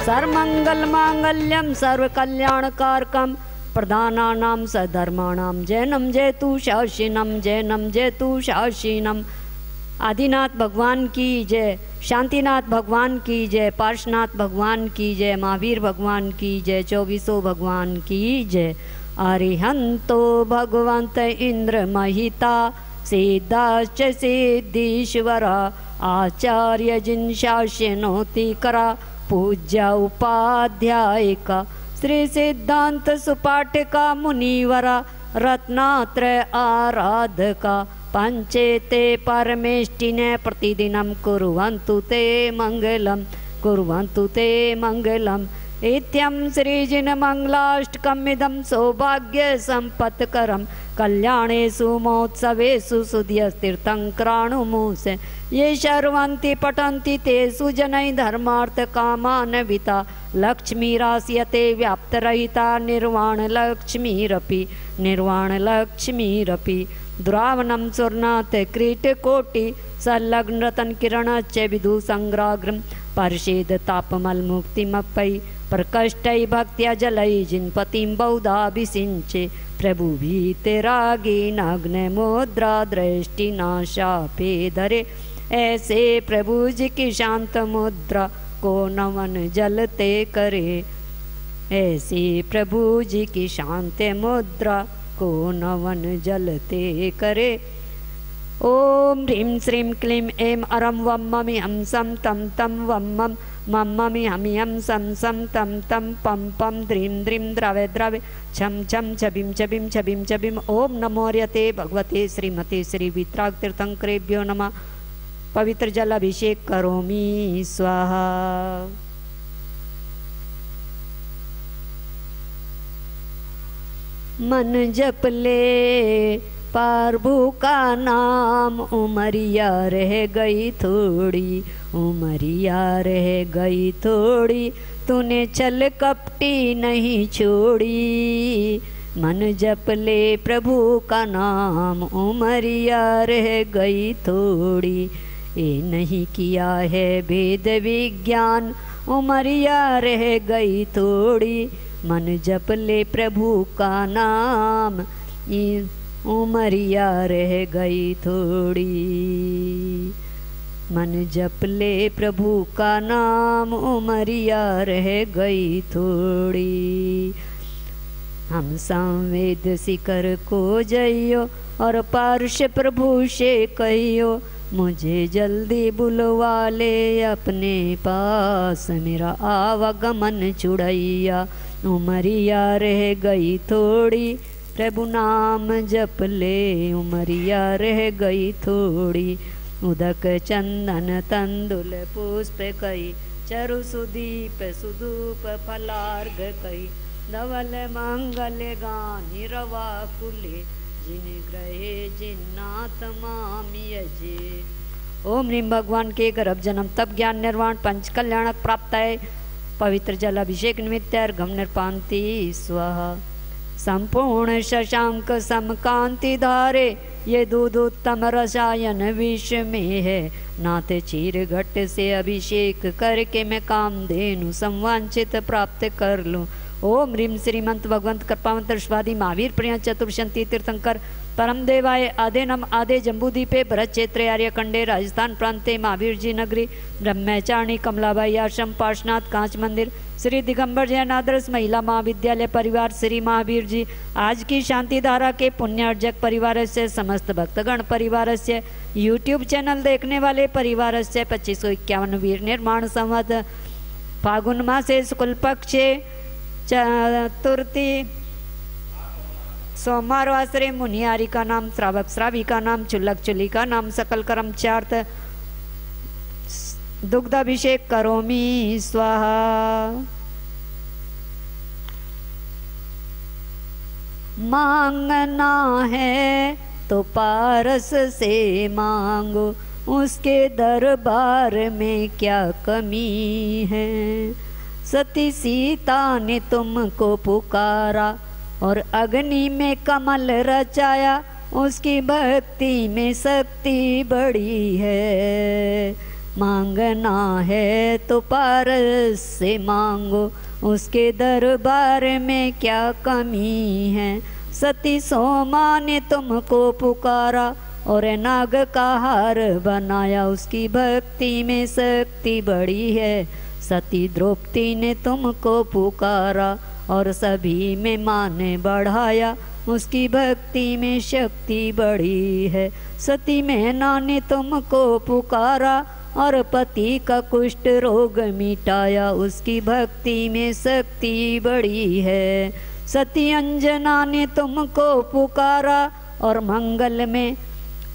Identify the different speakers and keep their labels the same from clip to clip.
Speaker 1: सर्वमंगलमांगल्यं सर्वकल्याणकारकं प्रधानानां सधर्माणां जैनम जयतु शासिनम जैनम जयतु शासिनम। आदिनाथ भगवान की जय, शांतिनाथ भगवान की जय, पार्श्वनाथ भगवान की जय, महावीर भगवान की जय, 24 भगवान की जय। अरिहंतो भगवंत इंद्र महिता सिद्धाश्च सिद्धीश्वरा आचार्य जिन शासनोति करा पूज्य उपाध्यायिका श्री सिद्धांत सुपाठिका मुनिवरा रत्नात्रय आराधका पंचेते परमेष्टिने प्रतिदिनं कुर्वन्तु ते मंगलम कुर्वन्तु ते मंगलम। इत्यं श्रीजिनमङ्गलाष्टकमिदं सौभाग्य संपत्करं कल्याणेषु महोत्सवेषु सुधीयस्तीर्थङ्कराणुमुसे ये शर्वन्ति पठन्ति तेषु जनै धर्मार्थकामान्विता लक्ष्मीरास्यते व्याप्तरहिता निर्वाणलक्ष्मीरपि निर्वाणलक्ष्मीरपि। द्रावणं स्वर्णात् क्रीटकोटि संलग्नरत्नकिरणश्च विदुसङ्ग्राग्रं परिषेद तापमल्मुक्तिमप्पै प्रकष्टै भक्त्या जलै जिनपतिं बहुधाभिषिञ्चे प्रभु भीतरागी नग्न मुद्रा दृष्टि नाशापे धरे ऐसे प्रभु जी की शांत मुद्रा को नमन जलते करे ऐसी प्रभु जी की शांत मुद्रा को नमन जलते करे। ओम ह्रीं श्रीं क्लीं ऐं अरं वं ममि हं सं तं तं वं मं मम ममि हमि हं सं सं तं तं पं पं द्रीं द्रीं द्रवे द्रवे छं छं छबिं छबिं छबिं छबिं। ओम नमोर्यते भगवते श्रीमते श्री वितराग तीर्थंकरेभ्यो नमः। पवित्र जल अभिषेक करोमि स्वाहा। मन जप ले प्रभु का नाम उमरिया रह गई थोड़ी उमरिया रह गई थोड़ी तूने छल कपटी नहीं छोड़ी। मन जप ले प्रभु का नाम उमरिया रह गई थोड़ी ये नहीं किया है वेद विज्ञान उमरिया रह गई थोड़ी। मन जप ले प्रभु का नाम उमरिया रह गई थोड़ी। मन जप ले प्रभु का नाम उमरिया रह गई थोड़ी। हम संवेद शिखर को जइयो और पार्श प्रभु से कहियो मुझे जल्दी बुलवा ले अपने पास मेरा आवागमन छुड़ैया उमरिया रह गई थोड़ी। प्रभु नाम जप ले उमरिया रह गई थोड़ी। उदक चंदन तंदुल पुष्प कई चरु सुदीप सुधूप फलार्घ कई धवल मंगल गानि रवा कुले जिन ग्रहे जिन्नात्मा मियजे। ओम ह्रीं भगवान के गर्भ जन्म तप ज्ञान निर्वाण पंच कल्याणक प्राप्त है। पवित्र जल अभिषेक निमित्त अर्घम निर्पान्ति स्वाहा। संपूर्ण शशांक समकांति धारे, ये दूध उत्तम रसायन विष में है। नाथ चीर घट से अभिषेक करके मैं कामधेनु संवांछित प्राप्त कर लूं। ओम ह्रीम श्रीमंत भगवंत कृपावंत स्वादी महावीर प्रिय चतुर्शंति तीर्थंकर परम देवाय आदे नम आदे जम्बूदीपे भरत क्षेत्र आर्यखंडे राजस्थान प्रांते महावीर जी नगरी ब्रह्मचारिणी कमलाबाई आश्रम पार्शनाथ कांच मंदिर श्री दिगंबर जैन आदर्श महिला महाविद्यालय परिवार श्री महावीर जी आज की शांति धारा के पुण्यार्जक परिवार से समस्त भक्तगण परिवार से यूट्यूब चैनल देखने वाले परिवार से 2551 वीर निर्माण संवत फागुन मासे शुक्ल पक्ष चतुर्थी सोमवार वासरे मुनियारी का नाम श्रावक श्रावी का नाम चुल्लक चुली का नाम सकल कर्मचार्थ दुग्धाभिषेक करोमि स्वाहा। मांगना है तो पारस से मांगो, उसके दरबार में क्या कमी है। सती सीता ने तुमको पुकारा और अग्नि में कमल रचाया, उसकी भक्ति में शक्ति बड़ी है। मांगना है तो पारस से मांगो, उसके दरबार में क्या कमी है। सती सोमा ने तुमको पुकारा और नाग का हार बनाया, उसकी भक्ति में शक्ति बड़ी है। सती द्रौपदी ने तुमको पुकारा और सभी में मान बढ़ाया, उसकी भक्ति में शक्ति बड़ी है। सती मैना ने तुमको पुकारा और पति का कुष्ठ रोग मिटाया, उसकी भक्ति में शक्ति बड़ी है। सती अंजना ने तुमको पुकारा और मंगल में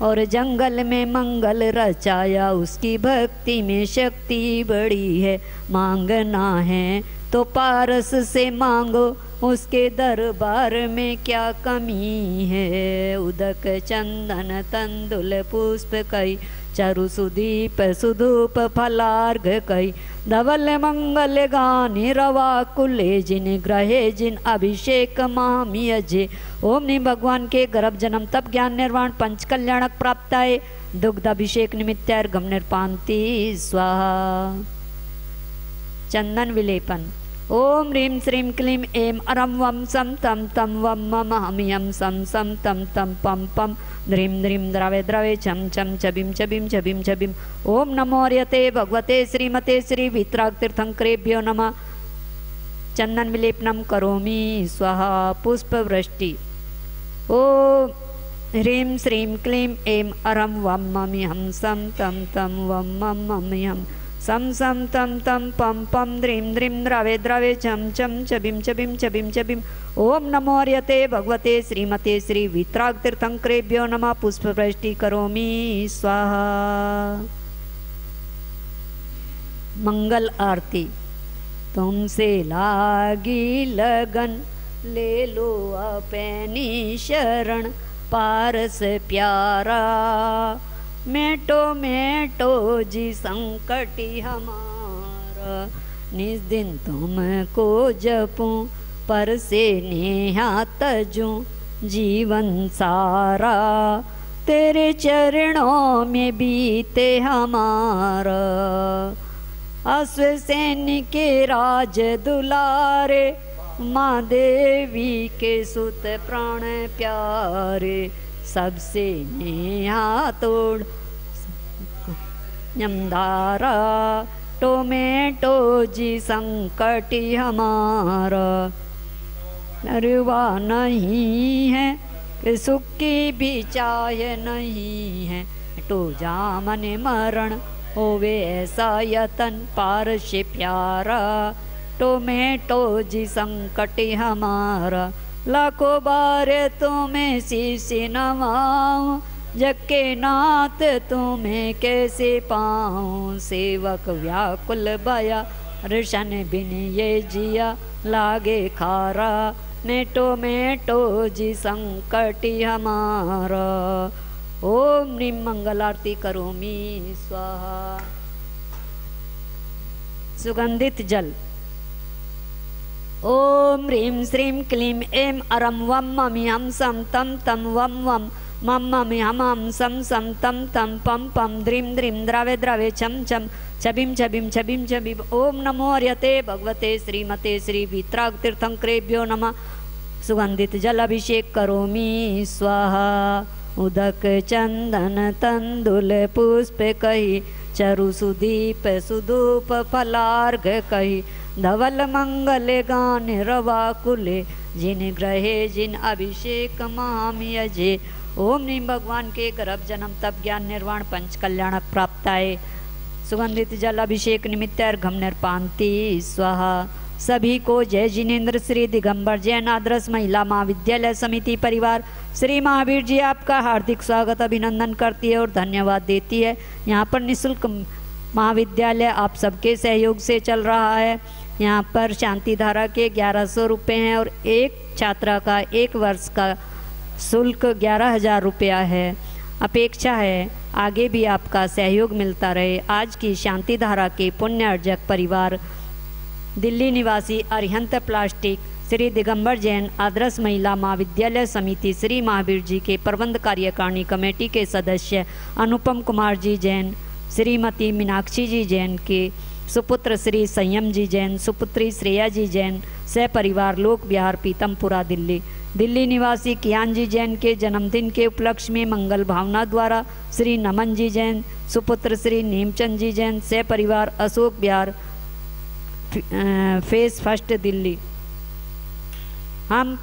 Speaker 1: और जंगल में मंगल रचाया, उसकी भक्ति में शक्ति बड़ी है। मांगना है तो पारस से मांगो, उसके दरबार में क्या कमी है। उदक चंदन तंदुल पुष्प कई, चारु सुदीप सुधूप फलार्घ कई। धवल मंगल गानि रवा कुले, जिन ग्रहे जिन अभिषेक मामी अजे। ओम ने भगवान के गर्भ जन्म तप ज्ञान निर्वाण पंच कल्याणक प्राप्ताय दुग्ध अभिषेक निमित्तार्घम निर्पान्ति स्वाहा। चंदन विलेपन। ओम ह्रीं श्रीं क्लीं ऐं अरं वं सं तं तं वं मम हम यं सं सं तं तं पं पं ध्रीं ध्रीं द्रवे द्रवे छं छं छबिं छबिं छबिं छबिं। ओम नमो अर्यते भगवते श्रीमते श्री वितराग तीर्थंकरेभ्यो नमः। चंदन विलेपनम करोमि स्वाहा। पुष्पवृष्टि। ओम ह्रीं श्रीं क्लीं ऐं अरं वं मम हम सं तं तं वं मम हम यं सं सं तं तं पं पं ध्रीं ध्रीं द्रवे द्रवे छं छं छबिं छबिं छबिं छबिं। ओम नमो अर्यते भगवते श्रीमते श्री वितराग तीर्थंकरेभ्यो नमः। पुष्पवृष्टि करोमि स्वाहा। मंगल आरती। तुमसे लागी लगन, ले लो अपनी शरण, पारस प्यारा। मेटो मेटो जी संकटी हमारा, निज दिन तुमको जपूं, पर से नेहा तजूं जीवन सारा। तेरे चरणों में बीते हमारा, अश्वसेन के राज दुलारे, माँ देवी के सुत प्राण प्यारे। सबसे नेहा तोड़ यमधारा, टोमेटो जी संकटी हमारा। नरवा नहीं है कि सुख की भी चाह नहीं है, तो जामन मरण होवे ऐसा यतन, पारस प्यारा। टोमेटो जी संकटी हमारा, लाखों बार तुम्हें शीश नवाऊं, जग के नाथ तुम्हें कैसे पाऊं। सेवक व्याकुल बया, ऋषन बिन ये जिया लागे खारा। मेटो मेटो जी संकटी हमारा। ओम ह्रीं मंगल आरती करोमि स्वाहा। सुगंधित जल। ओम ह्रीं श्रीं क्लीं ऐं अरं वं ममि हम सं तं तं वं वं मम ममि हम सं सं तं तं पं पं द्रीं द्रीं द्रवे द्रवे छं छं छबिं छबिं छबिं छबिं। ओम नमो हर्यते भगवते श्रीमते श्री वीतरागतीर्थंकरेभ्यो नमः। सुगंधित जल अभिषेक करोमि स्वाहा। उदक चंदन तंदुल पुष्प कही चरु सुदीप सुधूप फलार्घ कही धवल मंगल गान रवा कुले जिन ग्रहे जिन अभिषेक माम यजे। ओम नीम भगवान के गर्भ जन्म तप ज्ञान निर्वाण पंच कल्याण प्राप्ताय। सुगंधित जल अभिषेक निमित्त अर्घम निर्पांति स्वाहा। सभी को जय जिनेन्द्र श्री दिगंबर जैन आदर्श महिला महाविद्यालय समिति परिवार श्री महावीर जी आपका हार्दिक स्वागत अभिनंदन करती है और धन्यवाद देती है। यहाँ पर निःशुल्क महाविद्यालय आप सबके सहयोग से चल रहा है। यहाँ पर शांति धारा के 1100 रुपये हैं और एक छात्रा का 1 वर्ष का शुल्क 11,000 रुपया है। अपेक्षा है आगे भी आपका सहयोग मिलता रहे। आज की शांति धारा के पुण्य अर्जक परिवार दिल्ली निवासी अरिहंत प्लास्टिक श्री दिगंबर जैन आदर्श महिला महाविद्यालय समिति श्री महावीर जी के प्रबंध कार्यकारिणी कमेटी के सदस्य अनुपम कुमार जी जैन, श्रीमती मीनाक्षी जी जैन के सुपुत्र श्री संयम जी जैन, सुपुत्री श्रेया जी जैन, सह परिवार लोक विहार पीतमपुरा दिल्ली। दिल्ली निवासी कियान जी जैन के जन्मदिन के उपलक्ष्य में मंगल भावना द्वारा श्री नमन जी जैन, सुपुत्र श्री नीमचंद जी जैन, सह परिवार अशोक विहार फेस फर्स्ट दिल्ली। हम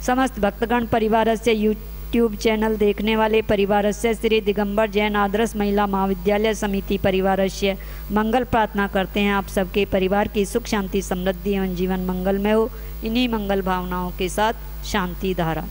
Speaker 1: समस्त भक्तगण परिवार से यूट्यूब चैनल देखने वाले परिवार से श्री दिगंबर जैन आदर्श महिला महाविद्यालय समिति परिवार से मंगल प्रार्थना करते हैं। आप सबके परिवार की सुख शांति समृद्धि एवं जीवन मंगलमय हो। इन्हीं मंगल भावनाओं के साथ शांति धारा।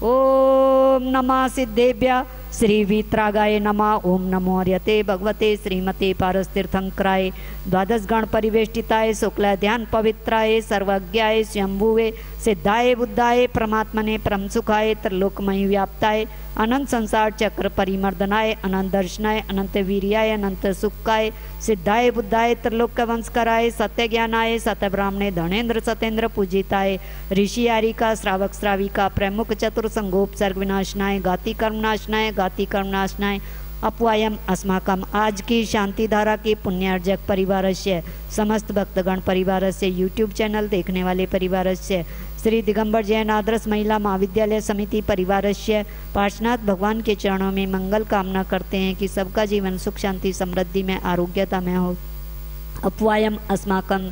Speaker 1: ओम नमः सिद्धेभ्य श्री वीतरागाय नमः। ओम नमो हर्यते भगवते श्रीमते पारसतीर्थंकराय द्वादश गण परिवेष्टिताय शुक्ल ध्यान पवित्राय सर्वज्ञाय स्वयंभुवे सिद्धाय बुद्धाय परमात्मने परम सुखाय त्रिलोकमयी व्याप्ताय अनंत संसार चक्र परिमर्दनाय अनंत दर्शनाय अनंत वीर्याय अनंत सुखाय सिद्धाय बुद्धाय त्रिलोक वंशकराय सत्य ज्ञानाय सत्य ब्राह्मणे धनेन्द्र सतेन्द्र पूजिताय ऋषि आरिका श्रावक श्राविका प्रमुख चतुर संगोपसर्ग विनाशनाय गाति कर्मनाशनाय गाति कर्मनाशनाय अपवायम अस्माकम। आज की शांति धारा के पुण्यार्जक परिवार से समस्त भक्तगण परिवार से यूट्यूब चैनल देखने वाले परिवार से श्री दिगंबर जैन आदर्श महिला महाविद्यालय समिति परिवार से पार्श्वनाथ भगवान के चरणों में मंगल कामना करते हैं कि सबका जीवन सुख शांति समृद्धि में आरोग्यता में हो। अपवायम अस्माकम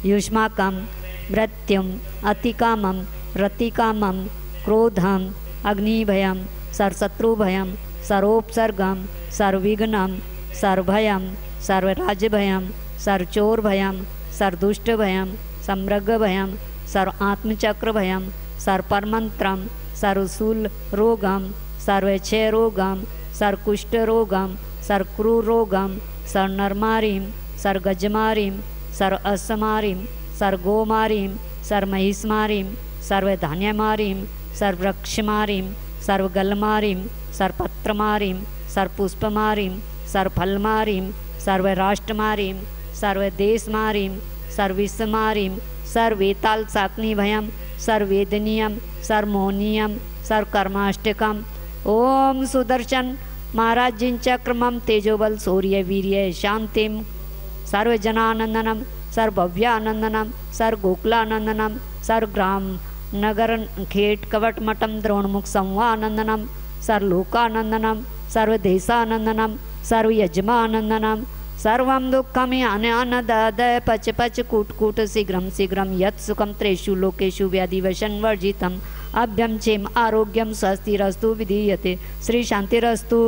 Speaker 1: युष्माकम मृत्युम अतिकामम रतिकामम क्रोधम अग्निभयम सर्वशत्रुभयम सर्वोपसर्गम सर्वविघ्नम सर्वभयम सर्वराज्यभयम सर्वचोरभयम सर्वदुष्टभयम सम्रग्भयम सर्व आत्मचक्रभयम सर्वपरमंत्रम सर्वशूल रोगम सर्वक्षय रोगम सर्वकुष्ठ रोगम सर्वक्रूर रोगम सर्वनरमारीम सर्वगजमारीम सर्व असमारीम सर्वगोमारीम सर्वमहिषमारीम सर्वधान्यमारीम सर्ववृक्षमारीम सर्वगलमारीम सर्वपत्रमारीम सर्वपुष्पमारीम सर्वफलमारीम सर्वराष्ट्रमारीम सर्वदेशमारीम सर्वविश्वमारीम सर्वेताल साकनी भयम सर्ववेदनीयम सर्वमोहनीयम सर्वकर्माष्टकम। ओम सुदर्शन महाराज जिन चक्रमम तेजोबल शौर्य वीर्य शांतिम सर्वजनानंदनम सर्वभव्यानंदनम सर्वगोकुलानंदनम सर्वग्राम नगर खेट कवट मठम द्रोणमुख संवानंदनम सर्वलोकानंदनम सर्वदेशानंदनम सर्वयजमानंदनम सर्वं दुःखम यान्यानदाद पच पच कूट कूट शीघ्रम शीघ्रम यत् सुखम त्रेषु लोकेषु व्याधिवशन वर्जितम अभ्यम क्षेम आरोग्यम स्वस्तिरस्तु विधीयते। श्री शांतिरस्तु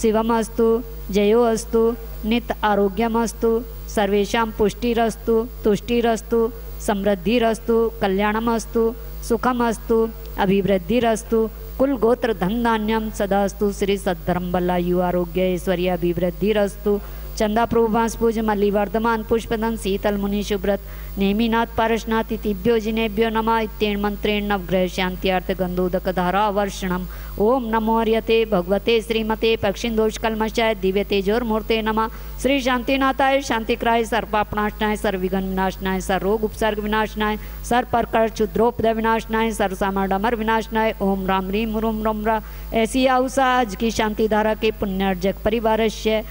Speaker 1: शिवमस्तु जयोस्तु नित्य आरोग्यमस्तु सर्वेषां पुष्टिरस्तु तुष्टिरस्तु समृद्धिरस्तु कल्याणमस्तु सुखमस्तु अभिवृद्धिरस्तु कुल गोत्र धन धान्यम सदास्तु। श्री सद्धर्म बलायु आरोग्य ऐश्वर्य अभिवृद्धिरस्तु चंदा प्रभुभास पूज मल्ली वर्धमान पुष्पदन शीतल मुनि शुभ्रत नेमिनाथ पारशनाथ इतिभ्यो जिनेभ्यो नमः इत्येन मंत्रेण नवग्रह शांत्यार्थ गंधोदक धारा वर्षणम। ओम नमो हरियते भगवते श्रीमते पक्षिंदोष कलमशाय दिव्य तेजोर्मूर्ते नमः। श्री शांतिनाथाय शांतिक्राय सर्पापनाशनाय सर्वविघ्न विनाशनाय सर्वरोग उपसर्ग विनाशनाय सर्वप्रकर क्षुद्रोपद विनाशनाय सर्वसामर विनाशनाय। ओम राम रीम रूम रम रा। ऐसी आउसा आज की शांति धारा के पुण्यार्जक परिवार से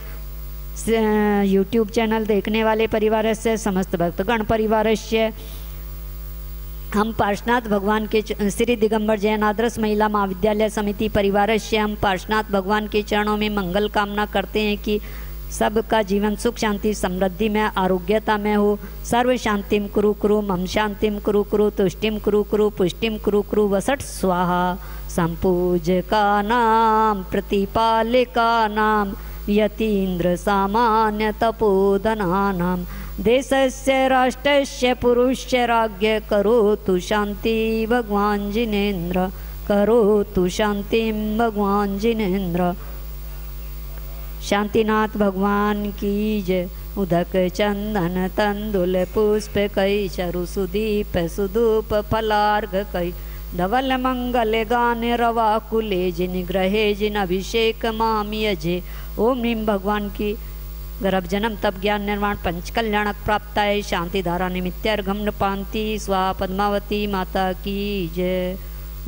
Speaker 1: यूट्यूब चैनल देखने वाले परिवार से समस्त भक्तगण परिवार से हम पार्श्वनाथ भगवान के श्री दिगंबर जैन आदर्श महिला महाविद्यालय समिति परिवार से हम पार्श्वनाथ भगवान के चरणों में मंगल कामना करते हैं कि सबका जीवन सुख शांति समृद्धि में आरोग्यता में हो। सर्व शांतिम कुरु कुरु मम शांतिम कुरु कुरु तुष्टिम कुरु कुरु पुष्टिम कुरु कुरु वसट स्वाहा। संपूजका नाम प्रतिपालिका नाम यतीन्द्र सामान्य तपोधनानां देशस्य राष्ट्रस्य पुरुष्य राज्ञ करोतु शांति भगवान जिनेन्द्र करोतु शांतिं भगवान जिनेन्द्र। शांतिनाथ भगवान की जय। उदक चंदन तंदुल पुष्प कई चरु सुदीप सुधूप फलार्घ कई धवल मंगल गान रवा कुले जिन ग्रहे जिन अभिषेक माम यजे। ओम नीम भगवान की गर्भ जन्म तप ज्ञान निर्माण पंच कल्याणक प्राप्ताय शांति धारा निमित्तर्घम नृपांति स्वा पद्मावती माता की जय।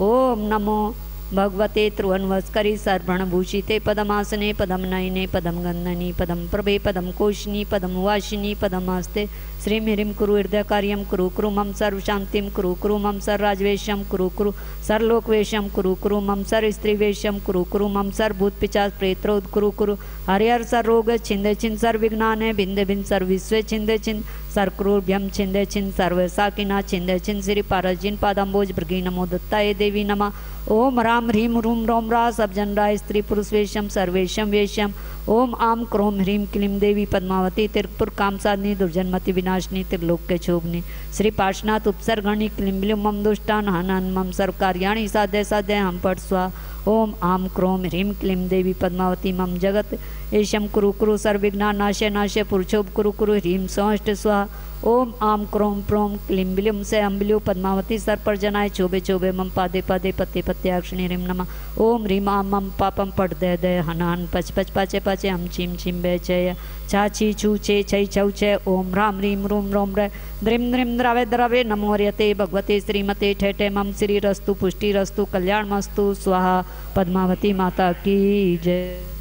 Speaker 1: ओम नमो भगवते त्रिभुवनवस्करी सर्वभूषिते पदमासने पदम नयने पदम गंधनी पदम प्रभे पदम कोशिनी पदम वाशिनी पदमास्ते श्री ह्रीं कुरु हृदय कार्यम कुरु कुरु मम सर्व शांतिम कुरु कुरु मम सर राजवेशम कुरु कुरु सर्वलोकवेशम कुरु कुरु मम सर स्त्रीवेशम कुरु कुरु मम सर भूत पिचास प्रेत्रोद कुरु कुरु हरिहर सर रोग छिंदे छिंद सर्व विघ्नाने भिंदे भिंद सर्व विश्व छिंदे छिंद सर क्रूरभ्यम छिंदे छिंद सर्व साकिना छिंदे छिंद श्री पारजिन पादम्बोज भृगी नमो दत्ताय देवी नमः। ओम राम ह्रीम रूम रोम रा सब जन राय स्त्री पुरुष वेशम सर्वेशम वेशम। ओम आम क्रोम ह्रीम क्लीम देवी पद्मावती तिरपुर काम साधनी दुर्जनमति विनाशनी त्रिलोक के शोभनी श्री पार्श्वनाथ उपसर्गणी क्लीम बिलुम मम दुष्टान हनन मम सर्व कार्याणि साध्य साध्य हम पट स्वा। ओम आम क्रोम ह्रीम क्लीम देवी पद्मावती मम जगत एशम कुरु कुरु सर्विघ्ना नाशे नाशे पुरुषोभ कुरु कुरु ह्रीम सौष्ट स्वा। ओम आम क्रोम प्रोम क्लीम बिलुम से अम्बिलु पद्मावती सर पर जनाय चोबे चोबे मम पादे पादे पत्ते पत्ते अक्षिणी ह्रीम नमः। ओम ह्रीम आम मम पापम पट दय दय हन हन पच पच पाचे पाचे हम छिम छिम बे चय छाछी छू छे छई छौ छे। ओम राम ह्रीम रूम रोम रे द्रिम द्रिम द्रावे द्रावे नमो हरियते भगवते श्रीमते ठेठे मम श्री रस्तु पुष्टि रस्तु कल्याण मस्तु स्वाहा। पद्मावती माता की जय।